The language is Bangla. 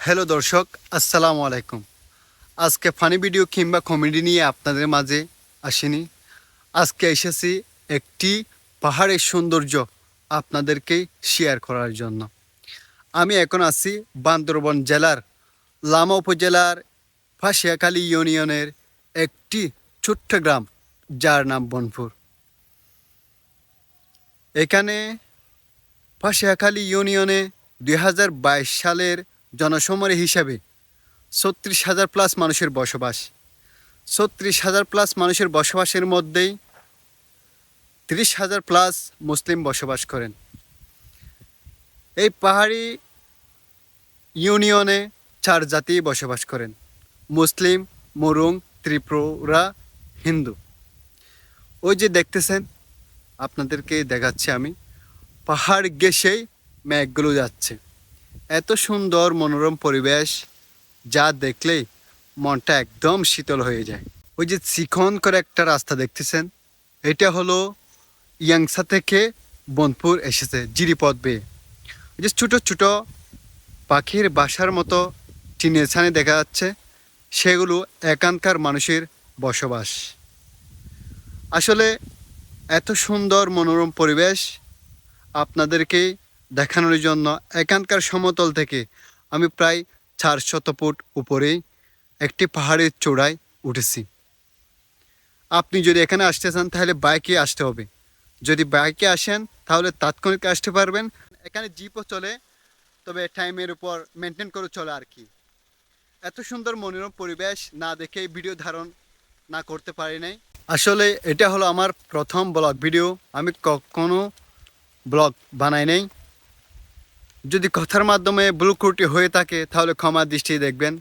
হ্যালো দর্শক, আসসালামু আলাইকুম। আজকে ফানি ভিডিও কিংবা কমেডি নিয়ে আপনাদের মাঝে আসিনি। আজকে এসেছি একটি পাহাড়ের সৌন্দর্য আপনাদেরকে শেয়ার করার জন্য। আমি এখন আছি বান্দরবান জেলার লামা উপজেলার ফাঁসিয়াখালী ইউনিয়নের একটি ছোট্ট গ্রাম, যার নাম বনপুর। এখানে ফাঁসিয়াখালী ইউনিয়নে 2022 সালের জনসমরি হিসাবে 36,000 প্লাস মানুষের বসবাস। 36,000 প্লাস মানুষের বসবাসের মধ্যেই 30,000 প্লাস মুসলিম বসবাস করেন। এই পাহাড়ি ইউনিয়নে 4 জাতি বসবাস করেন: মুসলিম, মুরুং, ত্রিপুরা, হিন্দু। ওই যে দেখতেছেন, আপনাদেরকে দেখাচ্ছি আমি, পাহাড় ঘেঁষেই মেঘগুলো যাচ্ছে। এত সুন্দর মনোরম পরিবেশ, যা দেখলেই মনটা একদম শীতল হয়ে যায়। ওই যে চিকন করে একটা রাস্তা দেখতেছেন, এটা হলো ইয়াংসা থেকে বনপুর এসেছে জিরিপথ বেয়ে। ওই যে ছোটো ছোটো পাখির বাসার মতো টিনের ছানি দেখা যাচ্ছে, সেগুলো এখানকার মানুষের বসবাস। আসলে এত সুন্দর মনোরম পরিবেশ আপনাদেরকে দেখানোর জন্য এখানকার সমতল থেকে আমি প্রায় 400 ফুট উপরেই একটি পাহাড়ের চূড়ায় উঠেছি। আপনি যদি এখানে আসতে চান তাহলে বাইকে আসতে হবে। যদি বাইকে আসেন তাহলে তাৎক্ষণিক আসতে পারবেন। এখানে জিপও চলে, তবে টাইমের উপর মেনটেন করে চলে আর কি। এত সুন্দর মনোরম পরিবেশ না দেখে ভিডিও ধারণ না করতে পারি নাই। আসলে এটা হলো আমার প্রথম ব্লগ ভিডিও, আমি কখনো ব্লগ বানাই নাই। যদি কথার মাধ্যমে ভুল ত্রুটি হয়ে থাকে তাহলে ক্ষমা দৃষ্টি দেখবেন।